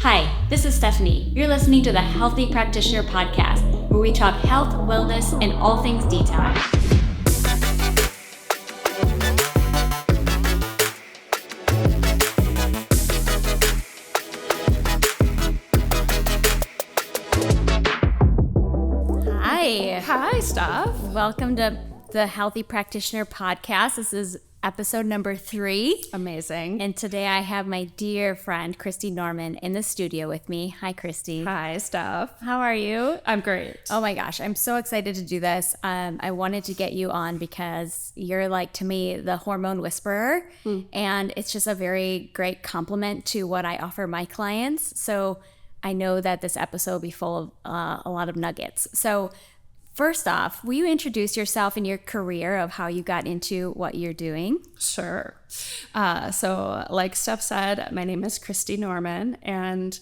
Hi, this is Stephanie. You're listening to the Healthy Practitioner podcast, where we talk health, wellness, and all things detox. Hi, Steph. Welcome to the Healthy Practitioner podcast. This is episode number 3. Amazing. And today I have my dear friend, Kristi Norman, in the studio with me. Hi, Kristi. Hi, Steph. How are you? I'm great. Oh my gosh, I'm so excited to do this. I wanted to get you on because you're like, to me, the hormone whisperer. And it's just a very great compliment to what I offer my clients. So I know that this episode will be full of a lot of nuggets. So first off, will you introduce yourself and your career of how you got into what you're doing? Sure. So like Steph said, my name is Kristi Norman, and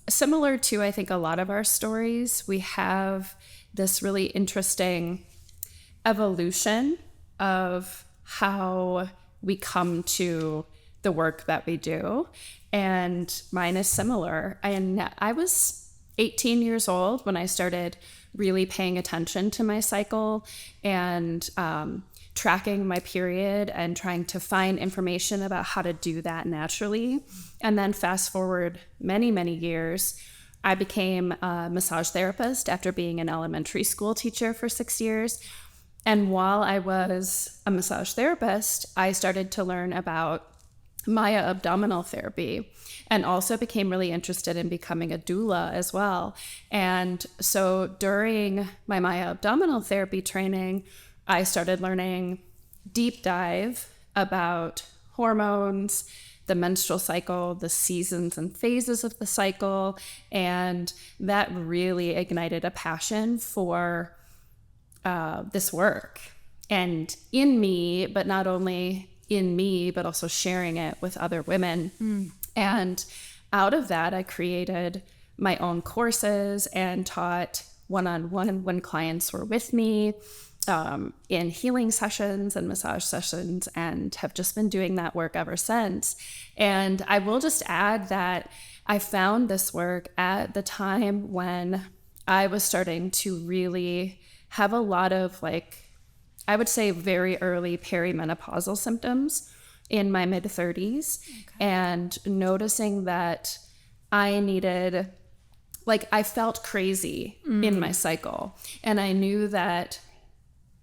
similar to, I think, a lot of our stories, we have this really interesting evolution of how we come to the work that we do. And mine is similar. And I was 18 years old when I started really paying attention to my cycle and tracking my period and trying to find information about how to do that naturally. And then fast forward many, many years, I became a massage therapist after being an elementary school teacher for 6 years. And while I was a massage therapist, I started to learn about Maya abdominal therapy, and also became really interested in becoming a doula as well. And so during my Maya abdominal therapy training, I started learning deep dive about hormones, the menstrual cycle, the seasons and phases of the cycle, and that really ignited a passion for this work. And in me, but not only in me, but also sharing it with other women. And out of that, I created my own courses and taught one-on-one when clients were with me in healing sessions and massage sessions, and have just been doing that work ever since. And I will just add that I found this work at the time when I was starting to really have a lot of, like, I would say very early perimenopausal symptoms in my mid-30s, and noticing that I needed, like, I felt crazy in my cycle, and I knew that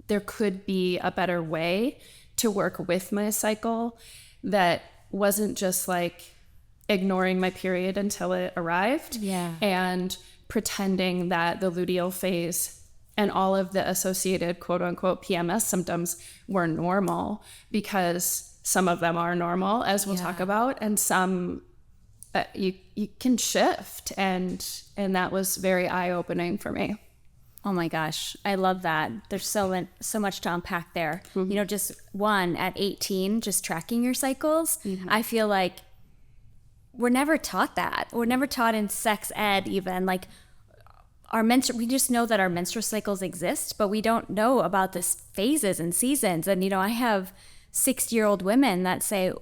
there could be a better way to work with my cycle that wasn't just like ignoring my period until it arrived and pretending that the luteal phase and all of the associated quote unquote PMS symptoms were normal, because some of them are normal, as we'll talk about, and some you can shift. And that was very eye-opening for me. Oh my gosh, I love that. There's so much to unpack there. You know, just one, at 18, just tracking your cycles. I feel like we're never taught that. We're never taught in sex ed even, like, we just know that our menstrual cycles exist, but we don't know about the phases and seasons. And, you know, I have 60-year-old women that say,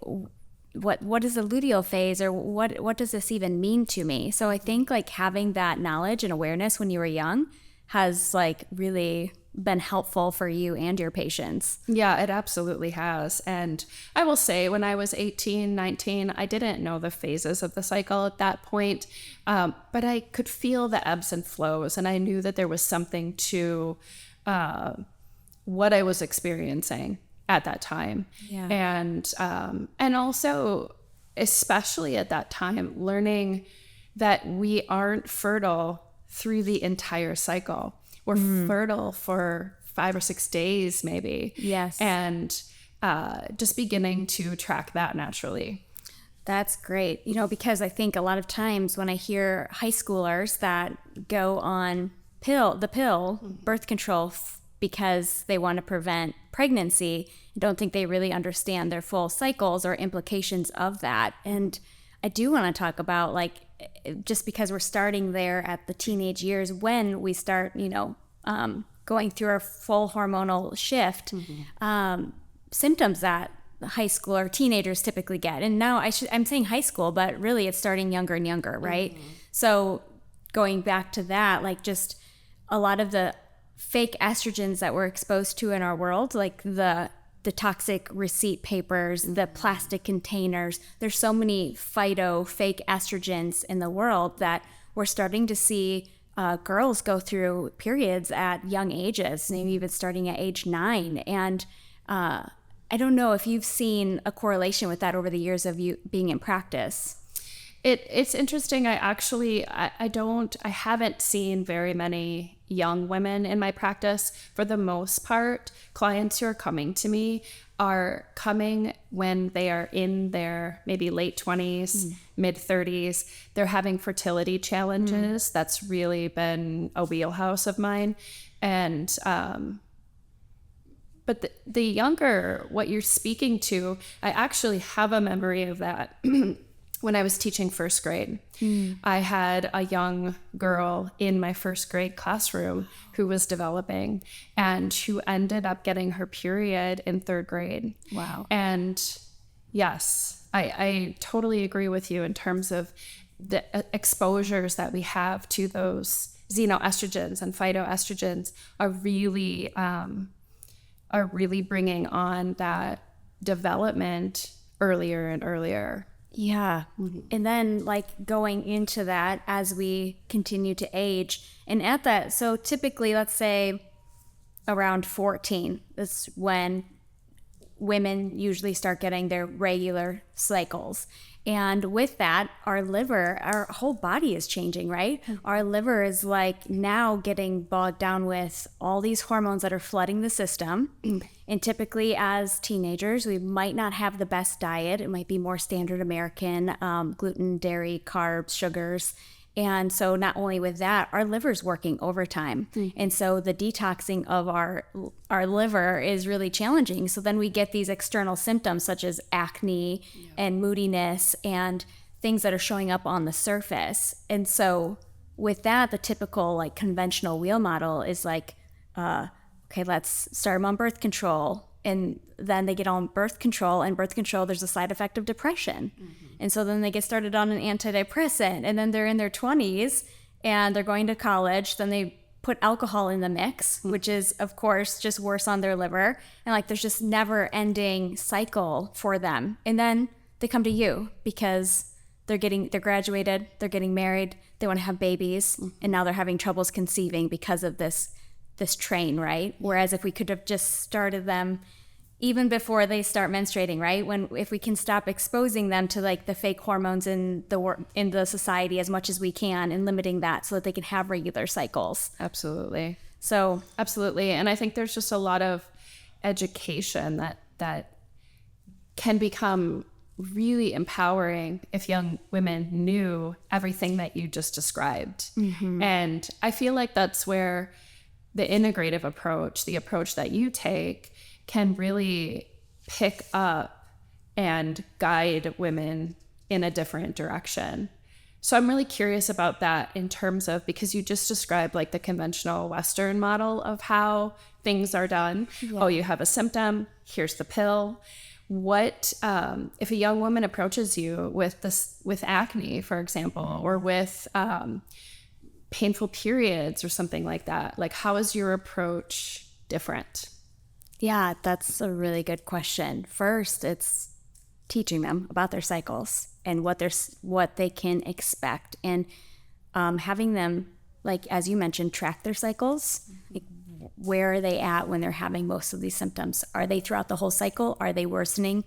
what is a luteal phase, or what does this even mean to me? So I think, like, having that knowledge and awareness when you were young has, like, really been helpful for you and your patients. Yeah, it absolutely has. And I will say, when I was 18, 19, I didn't know the phases of the cycle at that point, but I could feel the ebbs and flows, and I knew that there was something to what I was experiencing at that time. And also, especially at that time, learning that we aren't fertile through the entire cycle. We're fertile for 5 or 6 days, maybe. Yes. And just beginning to track that naturally. That's great. You know, because I think a lot of times when I hear high schoolers that go on the pill, birth control, because they want to prevent pregnancy, I don't think they really understand their full cycles or implications of that. And I do want to talk about, like, just because we're starting there at the teenage years, when we start, you know, going through our full hormonal shift, symptoms that high school or teenagers typically get. And now I'm saying high school, but really it's starting younger and younger, right? So going back to that, like just a lot of the fake estrogens that we're exposed to in our world, like the toxic receipt papers, the plastic containers, there's so many fake estrogens in the world that we're starting to see girls go through periods at young ages, maybe even starting at age 9. And I don't know if you've seen a correlation with that over the years of you being in practice. It's interesting. I haven't seen very many young women in my practice. For the most part, clients who are coming to me are coming when they are in their maybe late 20s, mid 30s. They're having fertility challenges. That's really been a wheelhouse of mine. And, but the younger, what you're speaking to, I actually have a memory of that. When I was teaching first grade, I had a young girl in my first grade classroom who was developing and who ended up getting her period in 3rd grade. Wow. And yes, I totally agree with you in terms of the exposures that we have to those xenoestrogens and phytoestrogens are really bringing on that development earlier and earlier. Yeah. And then like going into that as we continue to age and at that, so typically let's say around 14 is when women usually start getting their regular cycles. And with that, our whole body is changing, right? Our liver is like now getting bogged down with all these hormones that are flooding the system. And typically as teenagers, we might not have the best diet. It might be more standard American, gluten, dairy, carbs, sugars. And so not only with that, our liver's working overtime. And so the detoxing of our liver is really challenging. So then we get these external symptoms such as acne and moodiness and things that are showing up on the surface. And so with that, the typical like conventional wheel model is like, okay, let's start them on birth control. And then they get on birth control, and birth control, there's a side effect of depression. And so then they get started on an antidepressant, and then they're in their 20s and they're going to college. Then they put alcohol in the mix, which is of course just worse on their liver. And like, there's just never ending cycle for them. And then they come to you because they're graduated, they're getting married, they want to have babies. And now they're having troubles conceiving because of this train, right? Whereas if we could have just started them even before they start menstruating, right? If we can stop exposing them to like the fake hormones in the society as much as we can and limiting that so that they can have regular cycles. Absolutely. So absolutely. And I think there's just a lot of education that can become really empowering if young women knew everything that you just described. And I feel like that's where the integrative approach, the approach that you take, can really pick up and guide women in a different direction. So I'm really curious about that in terms of, because you just described like the conventional Western model of how things are done. Oh, you have a symptom, here's the pill. What if a young woman approaches you with acne, for example, or with painful periods or something like that? Like, how is your approach different? Yeah, that's a really good question. First, it's teaching them about their cycles and what they can expect, and having them, like as you mentioned, track their cycles. Like, where are they at when they're having most of these symptoms? Are they throughout the whole cycle? Are they worsening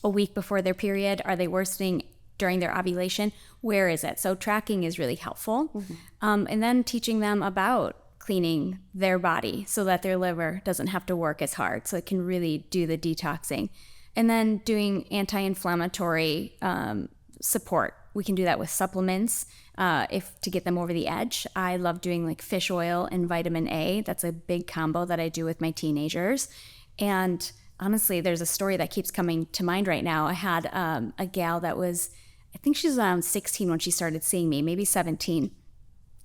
a week before their period? Are they worsening during their ovulation? Where is it? So tracking is really helpful. And then teaching them about cleaning their body so that their liver doesn't have to work as hard, so it can really do the detoxing. And then doing anti-inflammatory support. We can do that with supplements to get them over the edge. I love doing like fish oil and vitamin A. That's a big combo that I do with my teenagers. And honestly, there's a story that keeps coming to mind right now. I had a gal that was, I think she was around 16 when she started seeing me, maybe 17.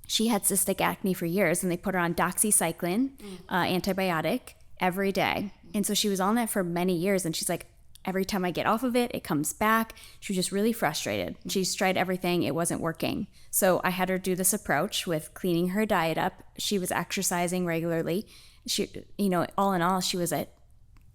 She had cystic acne for years, and they put her on doxycycline, antibiotic, every day. And so she was on that for many years. And she's like, every time I get off of it, it comes back. She was just really frustrated. She's tried everything. It wasn't working. So I had her do this approach with cleaning her diet up. She was exercising regularly. She, all in all, she was a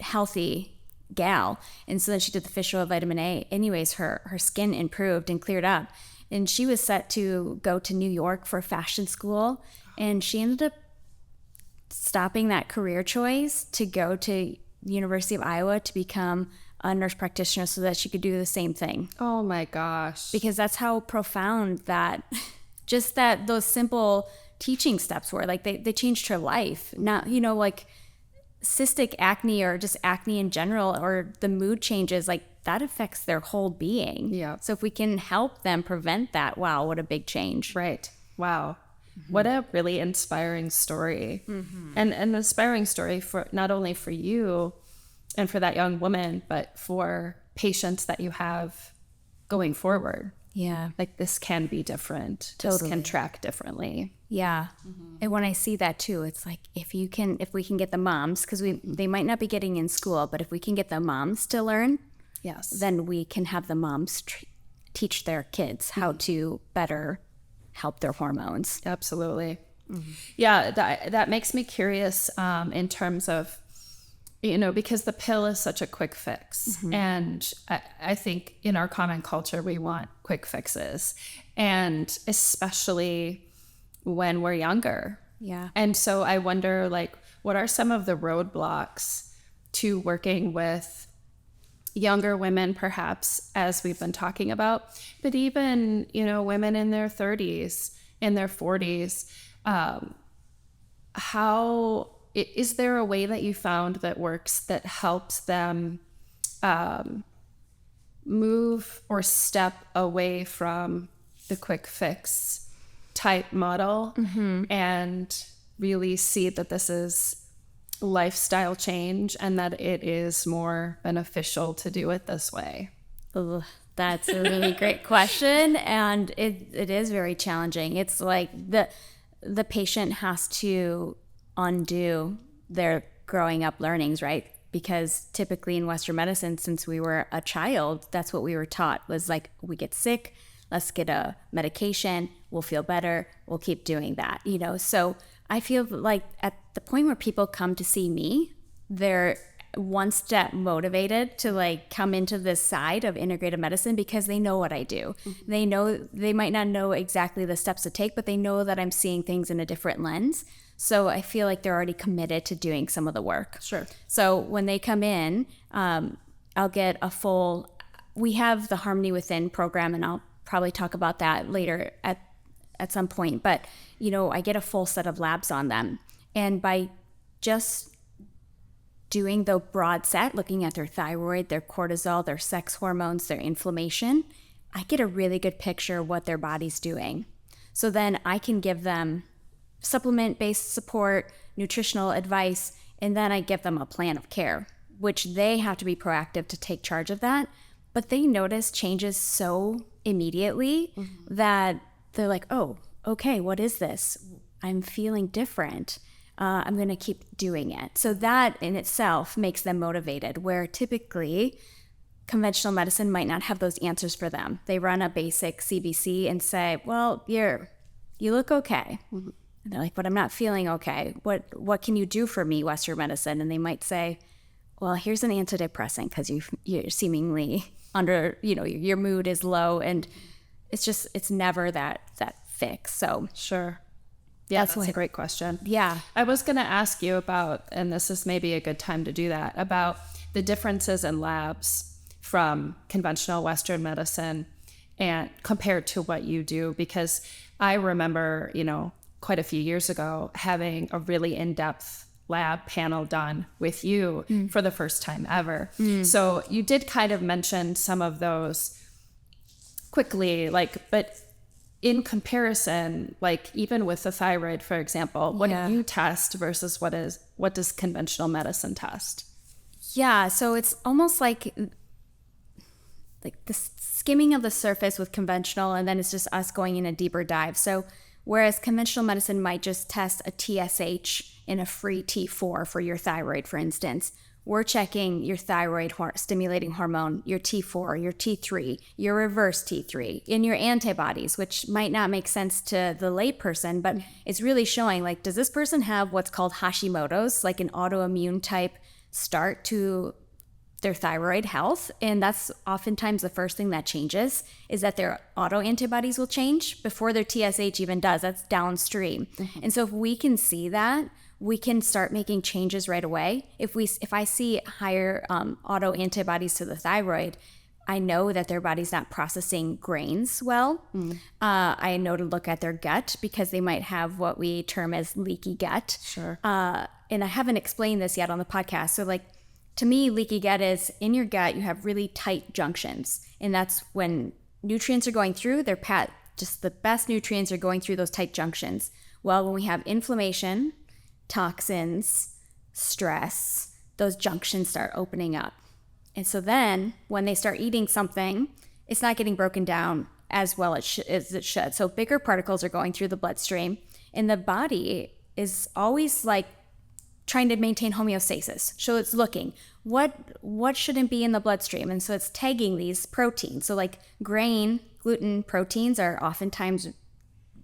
healthy gal. And so then she did the fish oil, vitamin A. Anyways, her skin improved and cleared up. And she was set to go to New York for fashion school. And she ended up stopping that career choice to go to the University of Iowa to become a nurse practitioner so that she could do the same thing. Oh my gosh. Because that's how profound those simple teaching steps were. Like they changed her life. Now, like cystic acne or just acne in general or the mood changes, like that affects their whole being. Yeah. So if we can help them prevent that, wow, what a big change. Right. Wow. Mm-hmm. What a really inspiring story. Mm-hmm. And an inspiring story for not only for you and for that young woman, but for patients that you have going forward. Yeah. Like this can be different. Totally. This can track differently. Yeah. Mm-hmm. And when I see that too, it's like if we can get the moms, because they might not be getting in school, but if we can get the moms to learn, yes, then we can have the moms teach their kids how to better help their hormones. Absolutely. Mm-hmm. Yeah, that makes me curious in terms of, because the pill is such a quick fix. Mm-hmm. And I think in our common culture, we want quick fixes. And especially when we're younger. Yeah. And so I wonder, what are some of the roadblocks to working with younger women, perhaps, as we've been talking about, but even, women in their 30s, in their 40s, is there a way that you found that works that helps them move or step away from the quick fix type model mm-hmm. and really see that this is lifestyle change and that it is more beneficial to do it this way? Ugh, that's a really great question, and it is very challenging. It's like the patient has to undo their growing up learnings, right? Because typically in Western medicine, since we were a child, that's what we were taught was like, we get sick, let's get a medication, we'll feel better, we'll keep doing that, So I feel like at the point where people come to see me, they're one step motivated to come into this side of integrative medicine because they know what I do. Mm-hmm. They might not know exactly the steps to take, but they know that I'm seeing things in a different lens. So I feel like they're already committed to doing some of the work. Sure. So when they come in, I'll get we have the Harmony Within program, and I'll probably talk about that later at some point. But, I get a full set of labs on them. And by just doing the broad set, looking at their thyroid, their cortisol, their sex hormones, their inflammation, I get a really good picture of what their body's doing. So then I can give them supplement-based support, nutritional advice, and then I give them a plan of care, which they have to be proactive to take charge of that. But they notice changes so immediately mm-hmm. that they're like, oh, okay, what is this? I'm feeling different. I'm going to keep doing it. So that in itself makes them motivated, where typically conventional medicine might not have those answers for them. They run a basic CBC and say, well, you look okay. Mm-hmm. And they're like, but I'm not feeling okay. What can you do for me, Western medicine? And they might say, well, here's an antidepressant because you're seemingly under, your mood is low, and it's never that fix. So sure. Yeah, that's a great question. Yeah. I was going to ask you about, and this is maybe a good time to do that, about the differences in labs from conventional Western medicine and compared to what you do, because I remember, quite a few years ago having a really in-depth lab panel done with you for the first time ever. So you did kind of mention some of those quickly, but in comparison, even with the thyroid, for example, what do you test versus what does conventional medicine test? Yeah, so it's almost like the skimming of the surface with conventional, and then it's just us going in a deeper dive. So whereas conventional medicine might just test a TSH in a free T4 for your thyroid, for instance, we're checking your thyroid stimulating hormone, your T4, your T3, your reverse T3, and your antibodies, which might not make sense to the layperson, but it's really showing, like, does this person have what's called Hashimoto's, like an autoimmune type start to their thyroid health? And that's oftentimes the first thing that changes, is that their autoantibodies will change before their TSH even does. That's downstream. And so if we can see that, we can start making changes right away. If I see higher autoantibodies to the thyroid, I know that their body's not processing grains well. I know to look at their gut, because they might have what we term as leaky gut. Sure. And I haven't explained this yet on the podcast. So, like, to me, leaky gut is in your gut, you have really tight junctions. And that's when nutrients are going through, just the best nutrients are going through those tight junctions. Well, when we have inflammation, toxins, stress, those junctions start opening up. And so then when they start eating something, it's not getting broken down as well as it should. So bigger particles are going through the bloodstream, and the body is always like trying to maintain homeostasis. So it's looking, what shouldn't be in the bloodstream? And so it's tagging these proteins. So like grain, gluten, proteins are oftentimes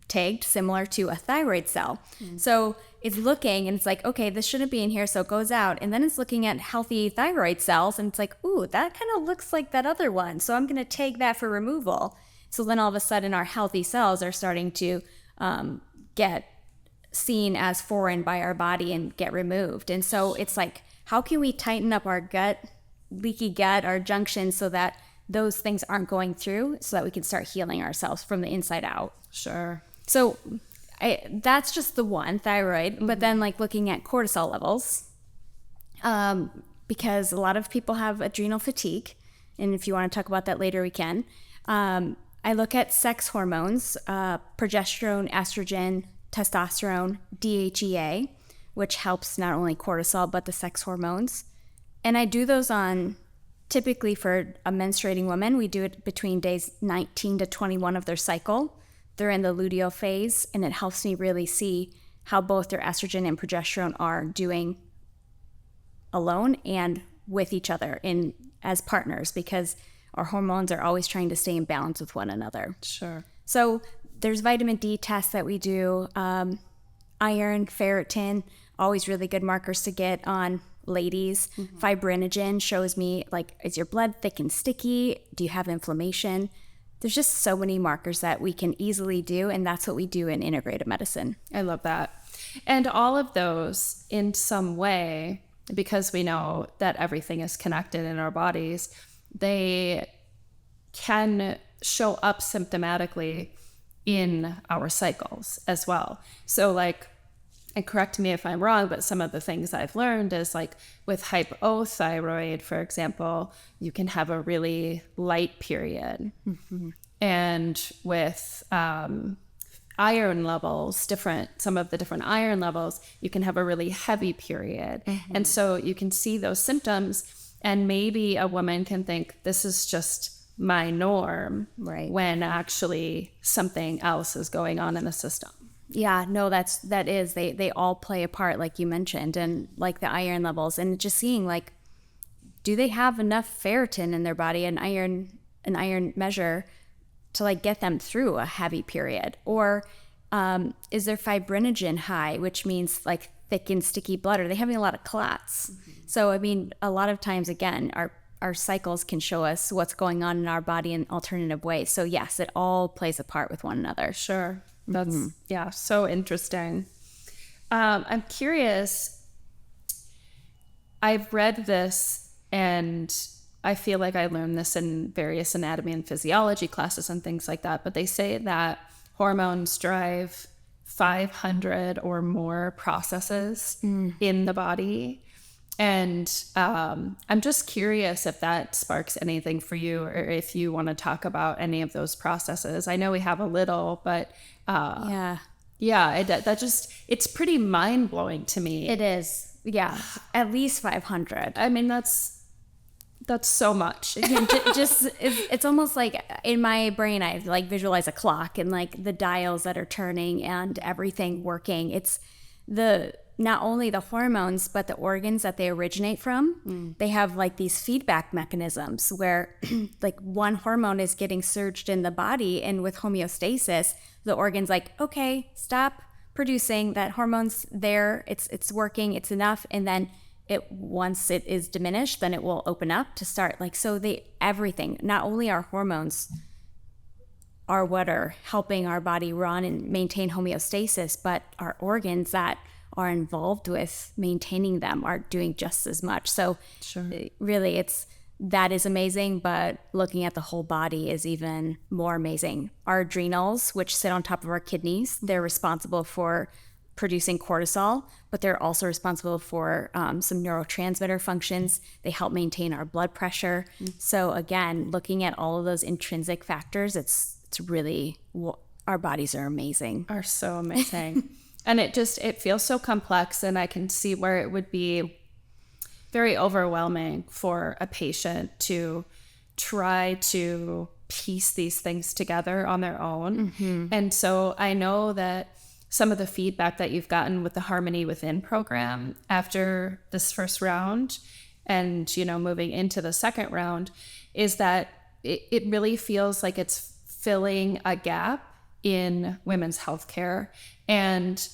tagged similar to a thyroid cell. So it's looking and it's like, okay, this shouldn't be in here, so it goes out. And then it's looking at healthy thyroid cells and it's like, ooh, that kind of looks like that other one, so I'm going to tag that for removal. So then all of a sudden our healthy cells are starting to get seen as foreign by our body and get removed. And so it's like, how can we tighten up our gut, leaky gut, our junctions, so that those things aren't going through, so that we can start healing ourselves from the inside out? Sure. So that's just the one, thyroid. But then like looking at cortisol levels, because a lot of people have adrenal fatigue. And if you want to talk about that later, we can. I look at sex hormones, progesterone, estrogen, testosterone, DHEA, which helps not only cortisol, but the sex hormones. And I do those on, typically for a menstruating woman, we do it between days 19 to 21 of their cycle. They're in the luteal phase, and it helps me really see how both their estrogen and progesterone are doing alone and with each other as partners, because our hormones are always trying to stay in balance with one another. Sure. So there's vitamin D tests that we do, iron, ferritin, always really good markers to get on ladies. Fibrinogen shows me, like, is your blood thick and sticky? Do you have inflammation? There's just so many markers that we can easily do, and that's what we do in integrative medicine. I love that. And all of those, in some way, because we know that everything is connected in our bodies, they can show up symptomatically in our cycles as well. So like, and correct me if I'm wrong, but some of the things I've learned is like with hypothyroid, for example, you can have a really light period. And with iron levels, some of the different iron levels, you can have a really heavy period. And so you can see those symptoms, and maybe a woman can think this is just my norm, right, when actually something else is going on in the system. Yeah, no, that is, they all play a part, like you mentioned, and like the iron levels, and just seeing like, do they have enough ferritin in their body, an iron measure, to like get them through a heavy period? Or is their fibrinogen high, which means like thick and sticky blood? Are they having a lot of clots? So I mean, a lot of times, again, our cycles can show us what's going on in our body in alternative ways. So yes, it all plays a part with one another. Sure. That's, yeah, so interesting. I'm curious, I've read this, and I feel like I learned this in various anatomy and physiology classes and things like that, but they say that hormones drive 500 or more processes in the body. And I'm just curious if that sparks anything for you, or if you want to talk about any of those processes. I know we have a little, but that just, it's pretty mind-blowing to me. It is. Yeah. At least 500. I mean, that's so much. It's almost like in my brain, I like visualize a clock and like the dials that are turning and everything working. It's not only the hormones, but the organs that they originate from, they have like these feedback mechanisms where like one hormone is getting surged in the body, and with homeostasis, the organ's like, okay, stop producing that hormone's there, it's working, it's enough, and then once it is diminished, then it will open up to start like, so everything, not only our hormones are what are helping our body run and maintain homeostasis, but our organs that are involved with maintaining them are doing just as much. So really that is amazing, but looking at the whole body is even more amazing. Our adrenals, which sit on top of our kidneys, they're responsible for producing cortisol, but they're also responsible for some neurotransmitter functions. They help maintain our blood pressure. So again, looking at all of those intrinsic factors, it's really, our bodies are amazing. Are so amazing. And it feels so complex, and I can see where it would be very overwhelming for a patient to try to piece these things together on their own. And so I know that some of the feedback that you've gotten with the Harmony Within program after this first round and, moving into the second round is that it really feels like it's filling a gap in women's healthcare. And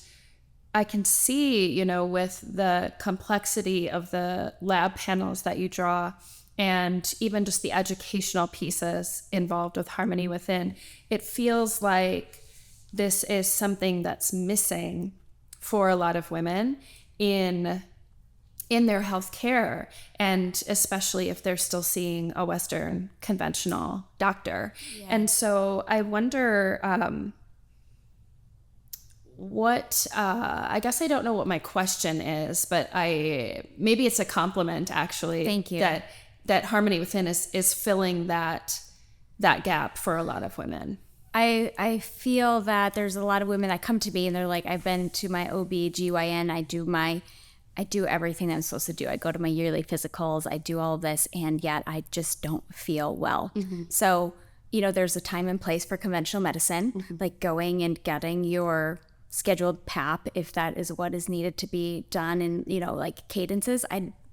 I can see, with the complexity of the lab panels that you draw and even just the educational pieces involved with Harmony Within, it feels like this is something that's missing for a lot of women in their healthcare, and especially if they're still seeing a Western conventional doctor. Yeah. And so I wonder I guess I don't know what my question is, but maybe it's a compliment actually. Thank you. That Harmony Within is filling that gap for a lot of women. I feel that there's a lot of women that come to me and they're like, I've been to my OB/GYN, I do everything that I'm supposed to do. I go to my yearly physicals, I do all of this, and yet I just don't feel well. So, there's a time and place for conventional medicine, like going and getting your scheduled PAP if that is what is needed to be done, and, like cadences.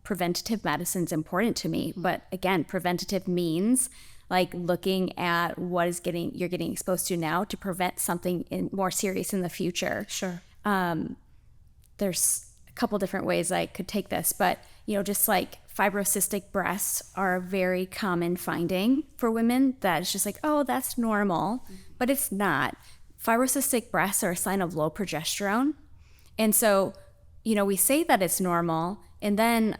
Preventative medicine's important to me. But again, preventative means like looking at what you're getting exposed to now to prevent something more serious in the future. Sure. There's a couple different ways I could take this, but just like fibrocystic breasts are a very common finding for women that it's just like, oh, that's normal, but it's not. Fibrocystic breasts are a sign of low progesterone. And so, we say that it's normal, and then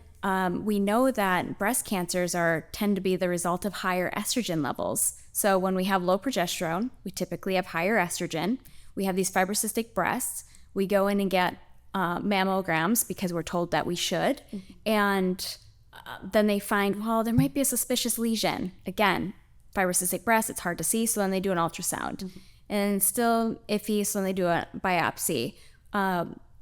we know that breast cancers tend to be the result of higher estrogen levels. So when we have low progesterone, we typically have higher estrogen. We have these fibrocystic breasts. We go in and get mammograms because we're told that we should. And then they find, well, there might be a suspicious lesion. Again, fibrocystic breast, it's hard to see. So then they do an ultrasound. And still iffy, so then they do a biopsy.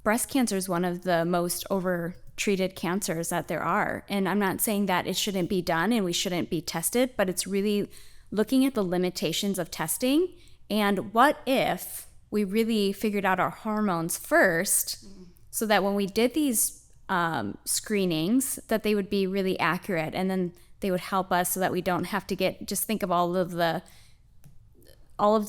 Breast cancer is one of the most over-treated cancers that there are. And I'm not saying that it shouldn't be done and we shouldn't be tested, but it's really looking at the limitations of testing. And what if we really figured out our hormones first, so that when we did these screenings, that they would be really accurate, and then they would help us so that we don't have to just think of all of the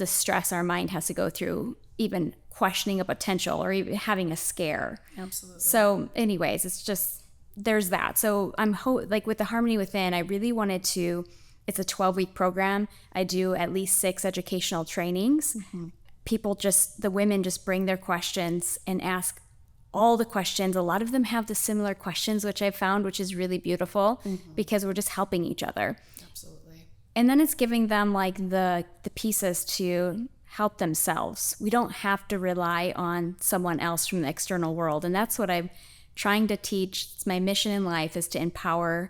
stress our mind has to go through, even questioning a potential or even having a scare. Absolutely. So anyways, it's just, there's that. So I'm like with the Harmony Within, I really wanted to, it's a 12-week program. I do at least 6 educational trainings. The women just bring their questions and ask all the questions. A lot of them have the similar questions, which I've found, which is really beautiful because we're just helping each other. Absolutely. And then it's giving them like the pieces to help themselves. We don't have to rely on someone else from the external world. And that's what I'm trying to teach. It's my mission in life, is to empower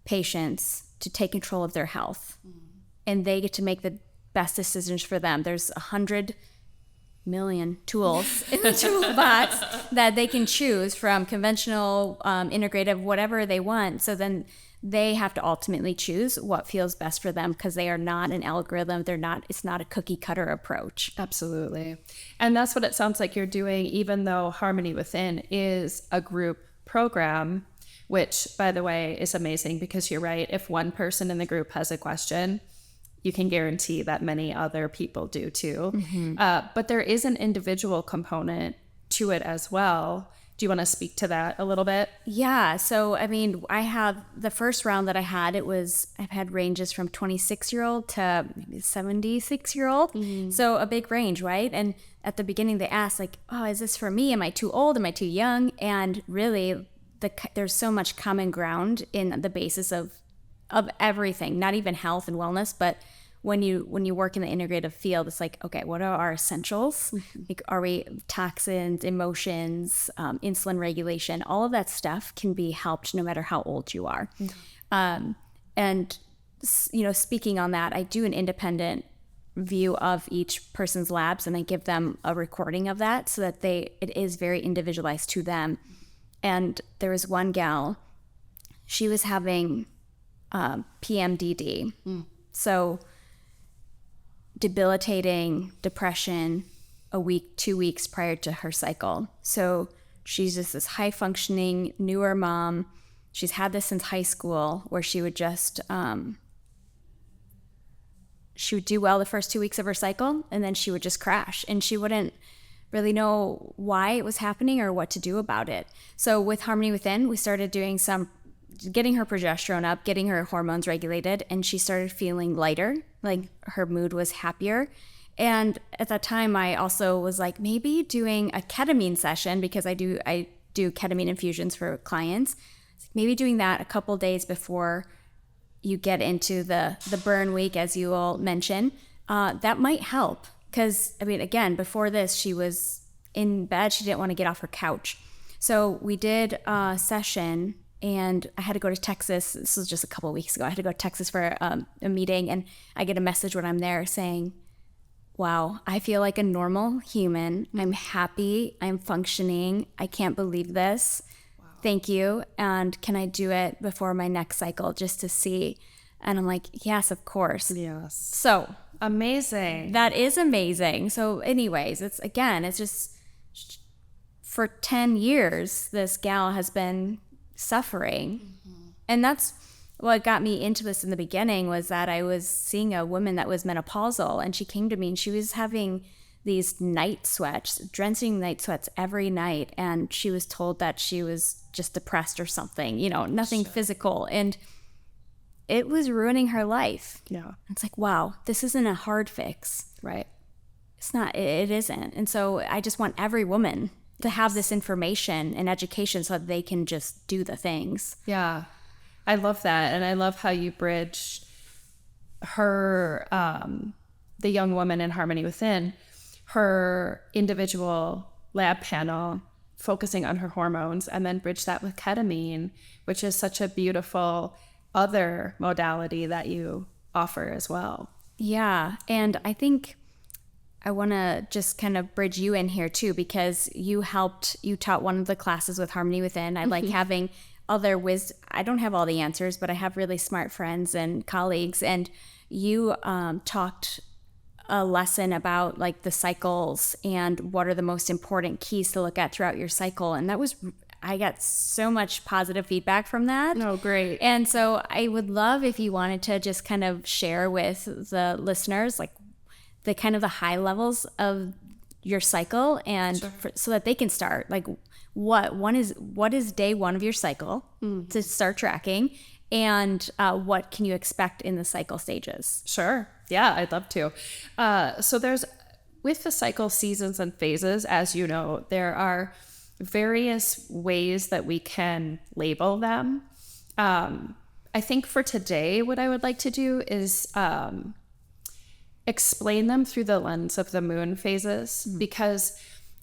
patients to take control of their health. And they get to make the best decisions for them. There's 100 million tools in the toolbox that they can choose from, conventional, integrative, whatever they want. So then they have to ultimately choose what feels best for them, because they are not an algorithm. It's not a cookie cutter approach. Absolutely. And that's what it sounds like you're doing, even though Harmony Within is a group program, which, by the way, is amazing, because you're right. If one person in the group has a question, you can guarantee that many other people do too. Mm-hmm. But there is an individual component to it as well. Do you want to speak to that a little bit? Yeah. So, I mean, I have the first round that I had, I've had ranges from 26-year-old to maybe 76-year-old. Mm-hmm. So a big range, right? And at the beginning they asked like, oh, is this for me? Am I too old? Am I too young? And really there's so much common ground in the basis of everything, not even health and wellness, but when you work in the integrative field, it's like, okay, what are our essentials? Mm-hmm. Like, are we toxins, emotions, insulin regulation? All of that stuff can be helped no matter how old you are. Mm-hmm. And, speaking on that, I do an independent view of each person's labs, and I give them a recording of that so that it is very individualized to them. And there was one gal, she was having PMDD. Mm. So debilitating depression 2 weeks prior to her cycle. So she's just this high functioning, newer mom. She's had this since high school, where she would just, she would do well the first 2 weeks of her cycle, and then she would just crash, and she wouldn't really know why it was happening or what to do about it. So with Harmony Within, we started doing getting her progesterone up, getting her hormones regulated, and she started feeling lighter, like her mood was happier. And at that time, I also was like, maybe doing a ketamine session, because I do ketamine infusions for clients. Maybe doing that a couple days before you get into the burn week, as you all mentioned, that might help. Because, I mean, again, before this, she was in bed. She didn't want to get off her couch. So we did a session, and I had to go to Texas. This was just a couple of weeks ago. I had to go to Texas for a meeting, and I get a message when I'm there saying, wow, I feel like a normal human. I'm happy. I'm functioning. I can't believe this. Wow. Thank you. And can I do it before my next cycle just to see? And I'm like, yes, of course. Yes. So amazing. That is amazing. So anyways, it's just for 10 years, this gal has been suffering. Mm-hmm. And that's what got me into this in the beginning, was that I was seeing a woman that was menopausal, and she came to me and she was having these night sweats, drenching night sweats every night. And she was told that she was just depressed or something, nothing physical. And it was ruining her life. Yeah. It's like, wow, this isn't a hard fix. Right. It's not, it isn't. And so I just want every woman to have this information and education so that they can just do the things. Yeah. I love that. And I love how you bridge her, the young woman in Harmony Within, her individual lab panel, focusing on her hormones, and then bridge that with ketamine, which is such a beautiful other modality that you offer as well. Yeah. And I think I want to just kind of bridge you in here too, because you taught one of the classes with Harmony Within. I like having other wisdom. I don't have all the answers, but I have really smart friends and colleagues. And you taught a lesson about like the cycles and what are the most important keys to look at throughout your cycle. And I got so much positive feedback from that. Oh, great. And so I would love if you wanted to just kind of share with the listeners, like the kind of the high levels of your cycle, and so that they can start, like what is day one of your cycle to start tracking, and what can you expect in the cycle stages? Sure. Yeah, I'd love to. So with the cycle seasons and phases, as you know, there are various ways that we can label them. I think for today, what I would like to do is explain them through the lens of the moon phases, because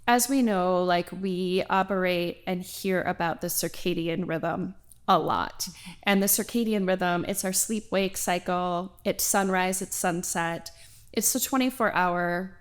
as we know, like we operate and hear about the circadian rhythm a lot. And the circadian rhythm, it's our sleep-wake cycle, it's sunrise, it's sunset. It's the 24-hour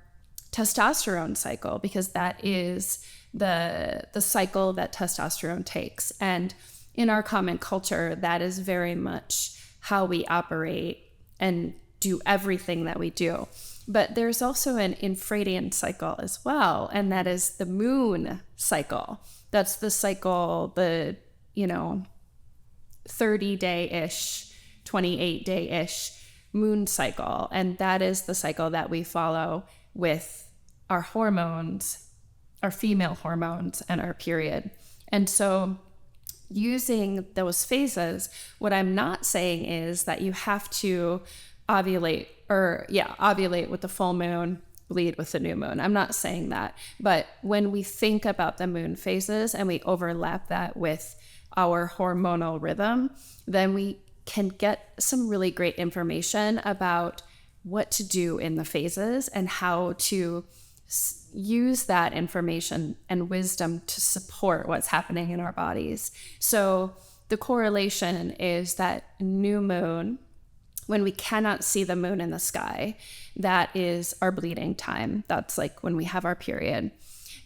testosterone cycle, because that is the cycle that testosterone takes. And in our common culture, that is very much how we operate and do everything that we do. But there's also an infradian cycle as well, and that is the moon cycle. That's the cycle, the 30-day-ish, 28-day-ish moon cycle. And that is the cycle that we follow with our hormones, our female hormones, and our period. And so using those phases, what I'm not saying is that you have to ovulate with the full moon, bleed with the new moon. I'm not saying that. But when we think about the moon phases and we overlap that with our hormonal rhythm, then we can get some really great information about what to do in the phases and how to use that information and wisdom to support what's happening in our bodies. So the correlation is that new moon, when we cannot see the moon in the sky, that is our bleeding time. That's like when we have our period.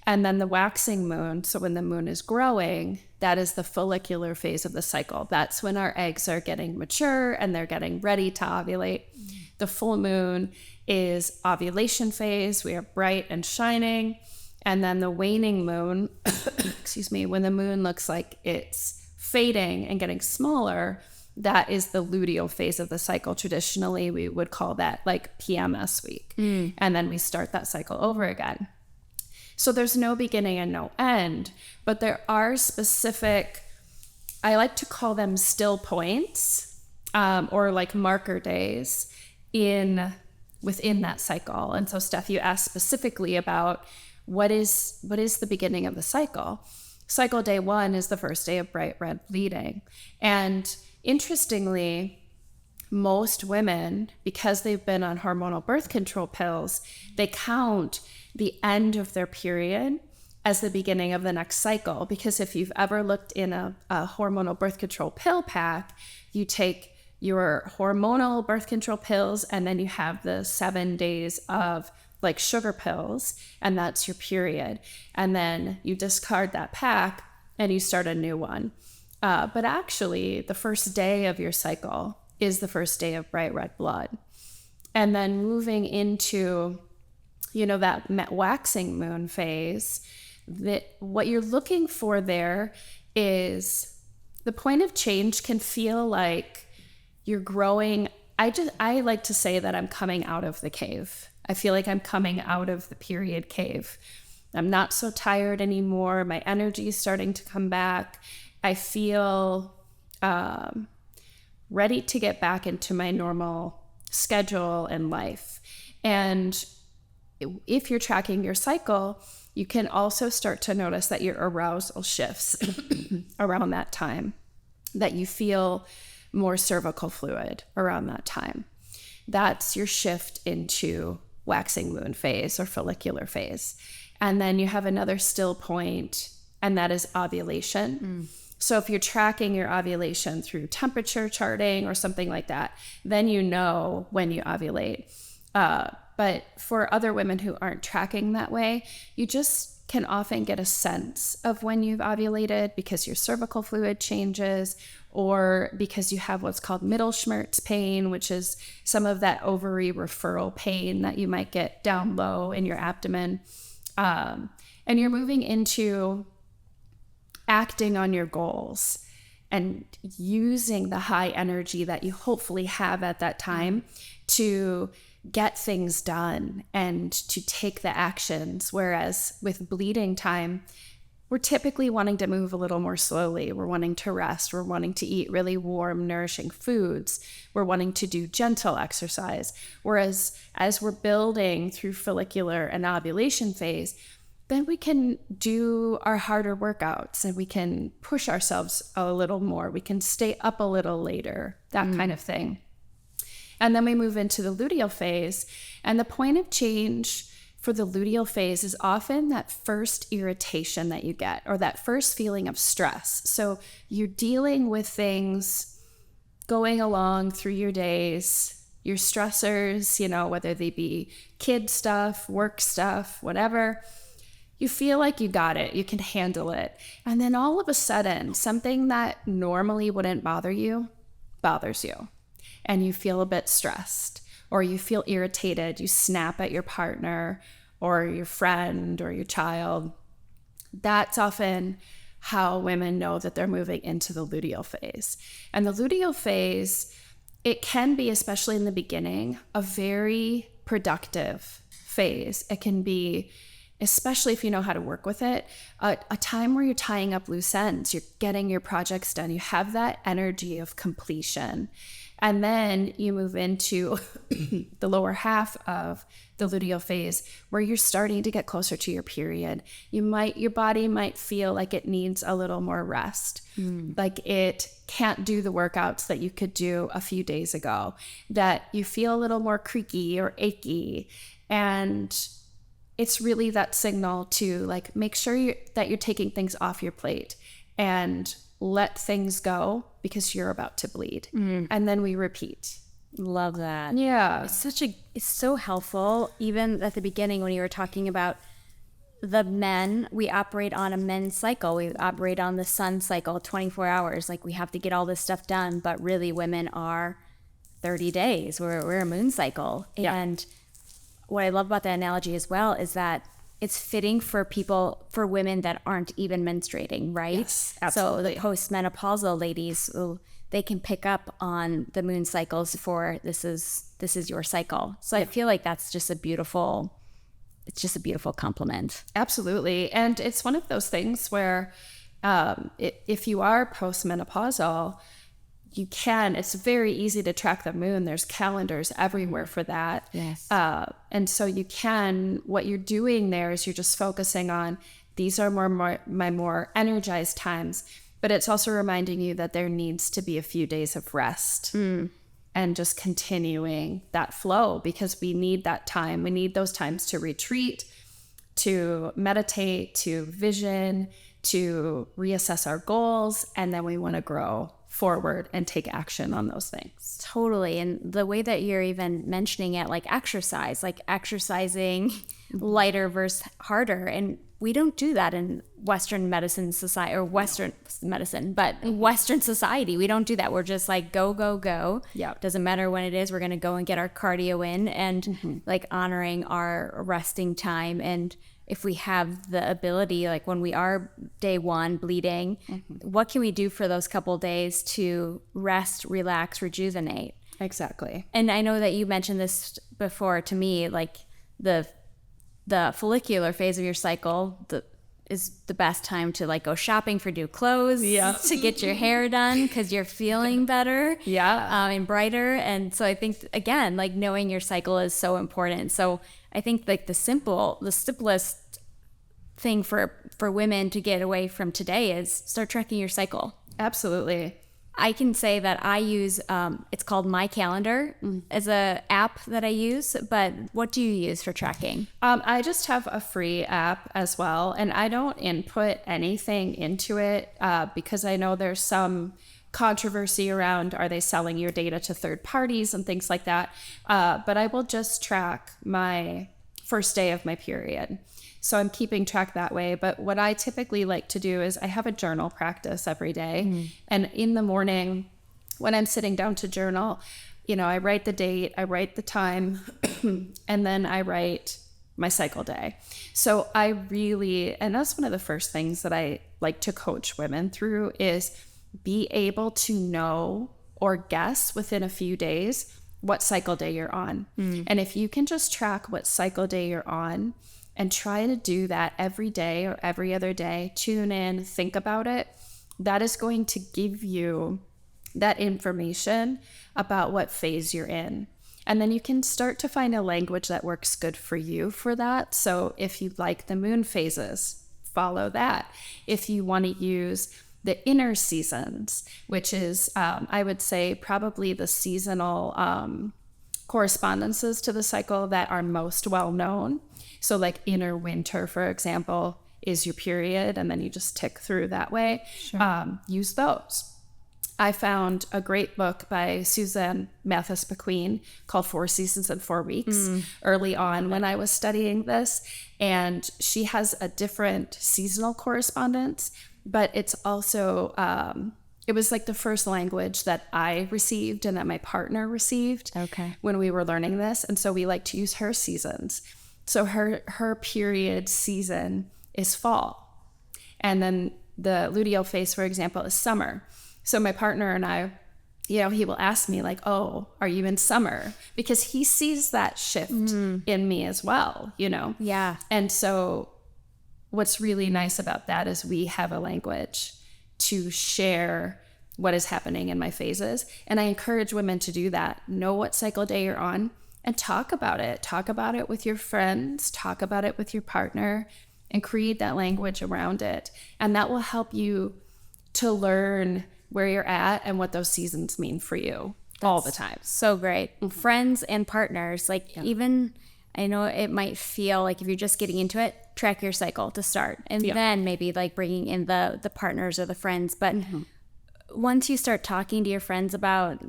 And then the waxing moon, so when the moon is growing, that is the follicular phase of the cycle. That's when our eggs are getting mature and they're getting ready to ovulate. The full moon is ovulation phase. We are bright and shining. And then the waning moon, when the moon looks like it's fading and getting smaller, that is the luteal phase of the cycle. Traditionally, we would call that like PMS week. And then we start that cycle over again. So there's no beginning and no end, but there are specific, I like to call them still points, or like marker days within that cycle. And so Steph, you asked specifically about what is the beginning of the cycle. Cycle day 1 is the first day of bright red bleeding. And interestingly, most women, because they've been on hormonal birth control pills, they count the end of their period as the beginning of the next cycle. Because if you've ever looked in a hormonal birth control pill pack, you take your hormonal birth control pills and then you have the 7 days of like sugar pills, and that's your period. And then you discard that pack and you start a new one. But actually, the first day of your cycle is the first day of bright red blood. And then moving into, that waxing moon phase, that what you're looking for there is the point of change can feel like you're growing. I like to say that I'm coming out of the cave. I feel like I'm coming out of the period cave. I'm not so tired anymore. My energy is starting to come back. I feel ready to get back into my normal schedule and life. And if you're tracking your cycle, you can also start to notice that your arousal shifts around that time, that you feel more cervical fluid around that time. That's your shift into waxing moon phase or follicular phase. And then you have another still point, and that is ovulation. So if you're tracking your ovulation through temperature charting or something like that, then you know when you ovulate. But for other women who aren't tracking that way, you just can often get a sense of when you've ovulated because your cervical fluid changes, or because you have what's called Mittelschmerz pain, which is some of that ovary referral pain that you might get down low in your abdomen. And you're moving into acting on your goals and using the high energy that you hopefully have at that time to get things done and to take the actions. Whereas with bleeding time, we're typically wanting to move a little more slowly. We're wanting to rest. We're wanting to eat really warm, nourishing foods. We're wanting to do gentle exercise. Whereas as we're building through follicular and ovulation phase, then we can do our harder workouts and we can push ourselves a little more. We can stay up a little later, that kind of thing. And then we move into the luteal phase. And the point of change for the luteal phase is often that first irritation that you get, or that first feeling of stress. So you're dealing with things going along through your days, your stressors, whether they be kid stuff, work stuff, whatever. You feel like you got it, you can handle it. And then all of a sudden, something that normally wouldn't bother you bothers you. And you feel a bit stressed, or you feel irritated, you snap at your partner or your friend or your child. That's often how women know that they're moving into the luteal phase. And the luteal phase, it can be, especially in the beginning, a very productive phase. It can be, especially if you know how to work with it, a time where you're tying up loose ends, you're getting your projects done, you have that energy of completion. And then you move into the lower half of the luteal phase where you're starting to get closer to your period. Your body might feel like it needs a little more rest, like it can't do the workouts that you could do a few days ago, that you feel a little more creaky or achy. And it's really that signal to like make sure that you're taking things off your plate and let things go because you're about to bleed. And then we repeat. Love that. Yeah. It's so helpful. Even at the beginning when you were talking about the men, we operate on a men's cycle. We operate on the sun cycle, 24 hours. Like we have to get all this stuff done, but really women are 30 days. We're a moon cycle. Yeah. And what I love about that analogy as well is that it's fitting for women that aren't even menstruating, right? Yes, absolutely. So the postmenopausal ladies, they can pick up on the moon cycles for this is your cycle. So I feel like that's just a beautiful compliment. Absolutely. And it's one of those things where if you are postmenopausal, it's very easy to track the moon. There's calendars everywhere for that. Yes. And so what you're doing there is you're just focusing on, these are my more energized times, but it's also reminding you that there needs to be a few days of rest and just continuing that flow, because we need that time. We need those times to retreat, to meditate, to vision, to reassess our goals, and then we want to grow forward and take action on those things. Totally. And the way that you're even mentioning it, like exercising lighter versus harder. And we don't do that in Western medicine society, or Western medicine, but Western society. We don't do that. We're just like, go, go, go. Yeah. Doesn't matter when it is. We're going to go and get our cardio in, and like honoring our resting time. And if we have the ability, like when we are day one bleeding, what can we do for those couple days to rest, relax, rejuvenate? Exactly. And I know that you mentioned this before to me, like the follicular phase of your cycle is the best time to like go shopping for new clothes, to get your hair done because you're feeling better, and brighter. And so I think, again, like knowing your cycle is so important. So I think like the simplest thing for women to get away from today is start tracking your cycle. Absolutely. I can say that I use, it's called My Calendar as a app that I use, but what do you use for tracking? I just have a free app as well, and I don't input anything into it because I know there's some controversy around, are they selling your data to third parties and things like that. But I will just track my first day of my period. So I'm keeping track that way. But what I typically like to do is I have a journal practice every day. And in the morning, when I'm sitting down to journal, I write the date, I write the time, and then I write my cycle day. So and that's one of the first things that I like to coach women through, is be able to know or guess within a few days what cycle day you're on. And if you can just track what cycle day you're on, and try to do that every day or every other day, tune in, think about it, that is going to give you that information about what phase you're in. And then you can start to find a language that works good for you for that. So if you like the moon phases, follow that. If you want to use the inner seasons, which is, I would say, probably the seasonal correspondences to the cycle that are most well known. So like inner winter, for example, is your period, and then you just tick through that way. Use those. I found a great book by Suzanne Mathis McQueen called 4 Seasons and 4 Weeks early on when I was studying this. And she has a different seasonal correspondence, but it's also, it was like the first language that I received and that my partner received when we were learning this. And so we like to use her seasons. So her period season is fall. And then the luteal phase, for example, is summer. So my partner and I, he will ask me like, oh, are you in summer? Because he sees that shift in me as well, Yeah. And so what's really nice about that is we have a language to share what is happening in my phases. And I encourage women to do that. Know what cycle day you're on and talk about it. Talk about it with your friends, talk about it with your partner, and create that language around it. And that will help you to learn where you're at and what those seasons mean for you all the time. So great. Friends and partners, even, I know it might feel like if you're just getting into it, track your cycle to start. And then maybe like bringing in the partners or the friends. But once you start talking to your friends about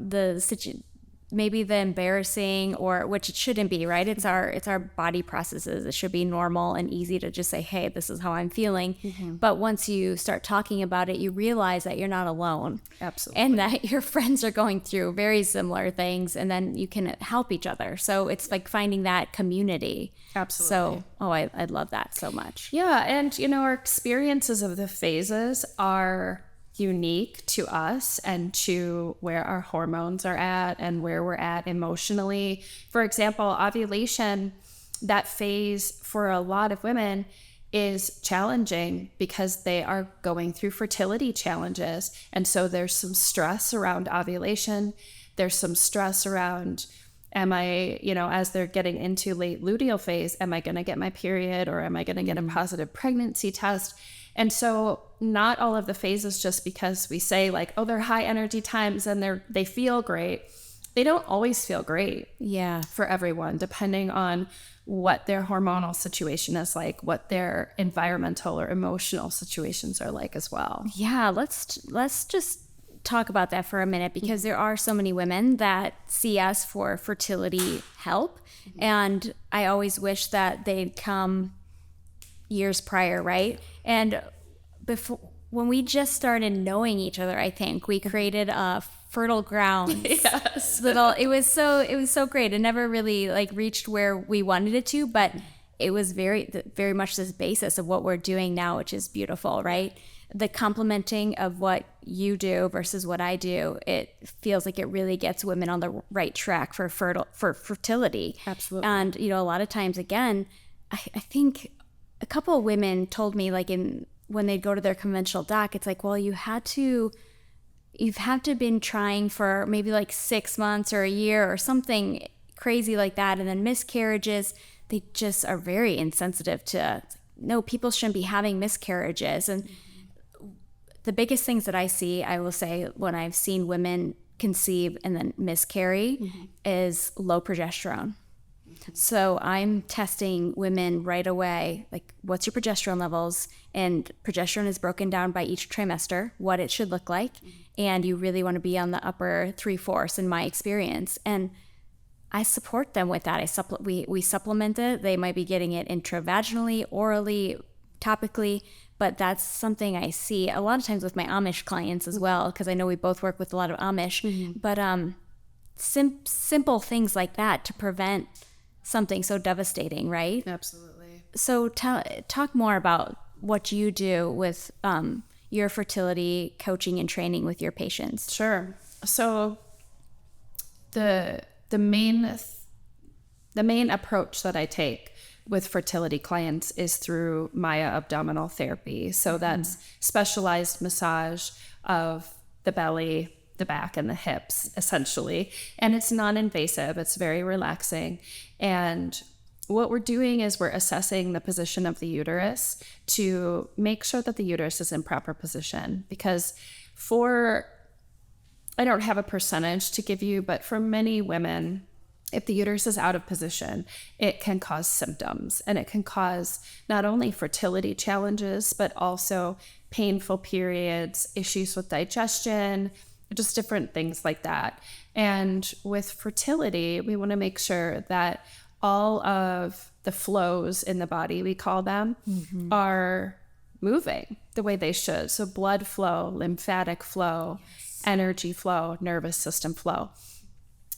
maybe the embarrassing, or which it shouldn't be, right? It's our body processes. It should be normal and easy to just say, hey, this is how I'm feeling. But once you start talking about it, you realize that you're not alone. Absolutely. And that your friends are going through very similar things, and then you can help each other. So it's like finding that community. Absolutely. So, I love that so much. Yeah. And, our experiences of the phases are unique to us and to where our hormones are at and where we're at emotionally. For example, ovulation, that phase for a lot of women is challenging because they are going through fertility challenges. And so there's some stress around ovulation. There's some stress around, am I, as they're getting into late luteal phase, am I going to get my period, or am I going to get a positive pregnancy test? And so not all of the phases, just because we say like, oh, they're high energy times and they feel great. They don't always feel great. Yeah. For everyone, depending on what their hormonal situation is like, what their environmental or emotional situations are like as well. Yeah. Let's just talk about that for a minute, because there are so many women that see us for fertility help. And I always wish that they'd come years prior, right? And before, when we just started knowing each other, I think we created a fertile ground. Yes. It was so great. It never really reached where we wanted it to, but it was very much this basis of what we're doing now, which is beautiful, right? The complementing of what you do versus what I do, it feels like it really gets women on the right track for fertility. Absolutely. And a lot of times, again, I think a couple of women told me when they'd go to their conventional doc, it's like, well, you've had to been trying for maybe 6 months or a year or something crazy like that. And then miscarriages, they just are very insensitive to, no, people shouldn't be having miscarriages. And the biggest things that I will say, when I've seen women conceive and then miscarry is low progesterone. So I'm testing women right away, what's your progesterone levels? And progesterone is broken down by each trimester, what it should look like. And you really want to be on the upper 3/4 in my experience. And I support them with that. We supplement it. They might be getting it intravaginally, orally, topically, but that's something I see a lot of times with my Amish clients as well, because I know we both work with a lot of Amish. But simple things like that to prevent something so devastating, right? Absolutely. So talk more about what you do with your fertility coaching and training with your patients. Sure. So the main approach that I take with fertility clients is through Maya abdominal therapy. So that's specialized massage of the belly, the back, and the hips, essentially. And it's non-invasive. It's very relaxing. And what we're doing is we're assessing the position of the uterus to make sure that the uterus is in proper position. Because I don't have a percentage to give you, but for many women, if the uterus is out of position, it can cause symptoms, and it can cause not only fertility challenges, but also painful periods, issues with digestion, just different things like that. And with fertility, we want to make sure that all of the flows in the body, we call them, are moving the way they should. So blood flow, lymphatic flow, energy flow, nervous system flow.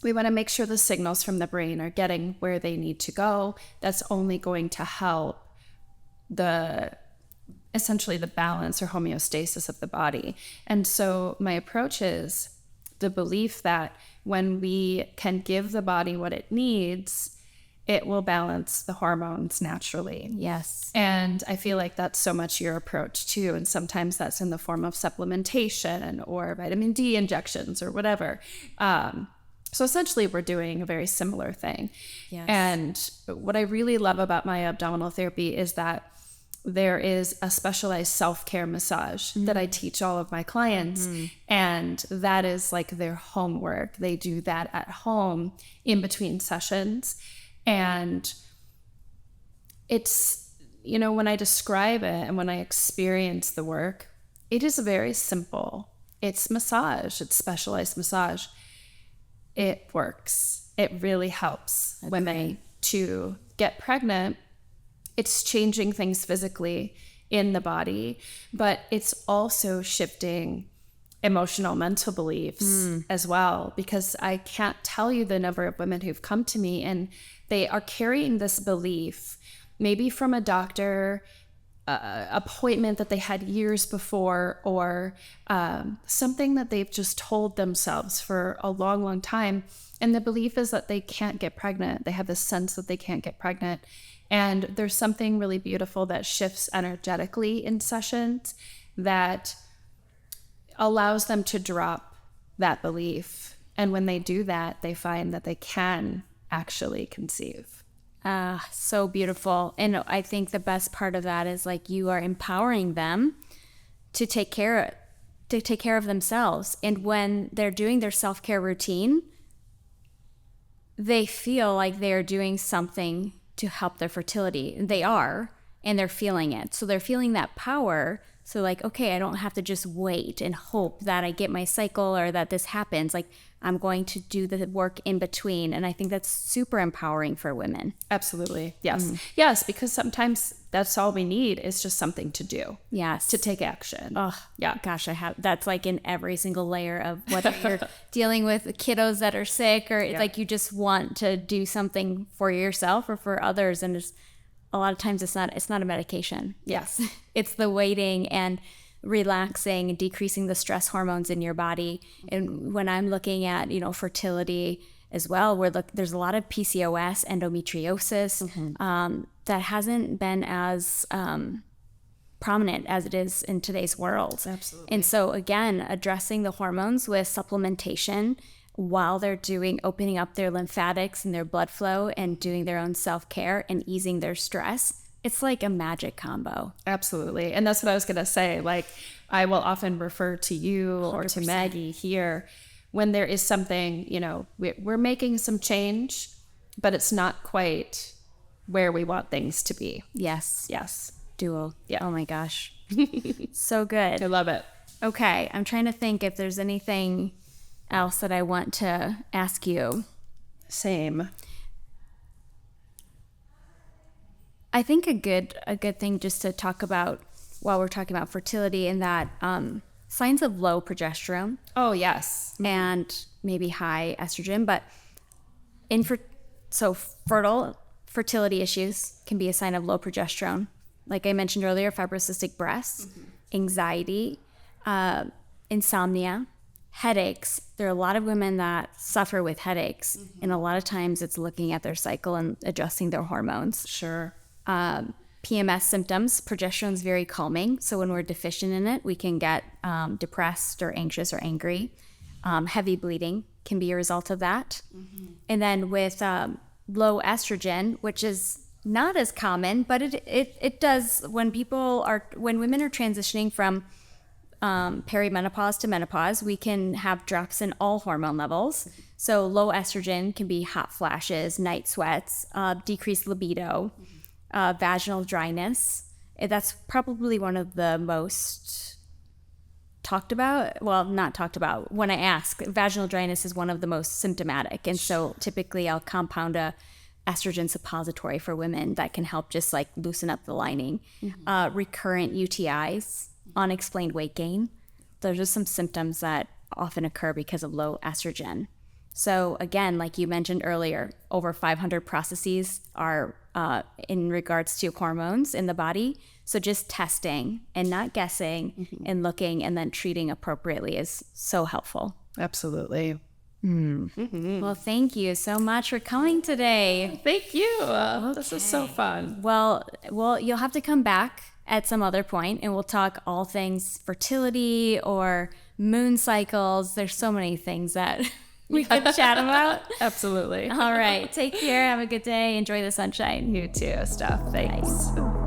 We want to make sure the signals from the brain are getting where they need to go. That's only going to help essentially the balance or homeostasis of the body. And so my approach is the belief that when we can give the body what it needs, it will balance the hormones naturally. Yes. And I feel like that's so much your approach too. And sometimes that's in the form of supplementation or vitamin D injections or whatever. So essentially we're doing a very similar thing. Yes. And what I really love about my abdominal therapy is that there is a specialized self-care massage that I teach all of my clients. And that is like their homework. They do that at home in between sessions. And it's, when I describe it and when I experience the work, it is very simple. It's massage. It's specialized massage. It works. It really helps women to get pregnant. It's changing things physically in the body, but it's also shifting emotional, mental beliefs as well, because I can't tell you the number of women who've come to me and they are carrying this belief, maybe from a doctor appointment that they had years before, or something that they've just told themselves for a long, long time. And the belief is that they can't get pregnant. They have this sense that they can't get pregnant. And there's something really beautiful that shifts energetically in sessions that allows them to drop that belief. And when they do that, they find that they can actually conceive. So beautiful. And I think the best part of that is like you are empowering them to take care of themselves. And when they're doing their self-care routine, they feel like they're doing something to help their fertility. They are, and they're feeling it. So they're feeling that power. So like, okay, I don't have to just wait and hope that I get my cycle or that this happens. Like, I'm going to do the work in between. And I think that's super empowering for women. Absolutely. Yes. Yes, because sometimes that's all we need is just something to do. Yes. To take action. Oh, yeah. Gosh, that's like in every single layer of whether you're dealing with kiddos that are sick or like you just want to do something for yourself or for others. And just a lot of times it's not a medication. Yes. It's the waiting and relaxing and decreasing the stress hormones in your body. And when I'm looking at, fertility as well, there's a lot of PCOS, endometriosis, that hasn't been as prominent as it is in today's world. Absolutely. And so again, addressing the hormones with supplementation while they're opening up their lymphatics and their blood flow and doing their own self-care and easing their stress, it's like a magic combo. Absolutely. And that's what I was going to say. Like, I will often refer to you 100%. Or to Maggie here when there is something, we're making some change, but it's not quite where we want things to be. Yes. Yes. Dual. Yeah. Oh my gosh. So good. I love it. Okay. I'm trying to think if there's anything else that I want to ask you. Same. I think a good thing just to talk about while we're talking about fertility and that signs of low progesterone. Oh, yes. And maybe high estrogen, but fertility issues can be a sign of low progesterone. Like I mentioned earlier, fibrocystic breasts, anxiety, insomnia, headaches. There are a lot of women that suffer with headaches, and a lot of times it's looking at their cycle and adjusting their hormones. Sure. PMS symptoms, progesterone is very calming. So when we're deficient in it, we can get depressed or anxious or angry. Heavy bleeding can be a result of that. And then with low estrogen, which is not as common, but it does when women are transitioning from perimenopause to menopause, we can have drops in all hormone levels. So low estrogen can be hot flashes, night sweats, decreased libido, vaginal dryness. That's probably one of the most talked about. Well, not talked about. When I ask, vaginal dryness is one of the most symptomatic. And so typically I'll compound a estrogen suppository for women that can help just like loosen up the lining. Recurrent UTIs, unexplained weight gain. Those are some symptoms that often occur because of low estrogen. So again, like you mentioned earlier, over 500 processes are in regards to hormones in the body. So just testing and not guessing and looking and then treating appropriately is so helpful. Absolutely. Well, thank you so much for coming today. Thank you. This is so fun. Well, you'll have to come back at some other point and we'll talk all things fertility or moon cycles. There's so many things that we could chat about. Absolutely. All right. Take care. Have a good day. Enjoy the sunshine. You too, Steph. Thanks. Bye.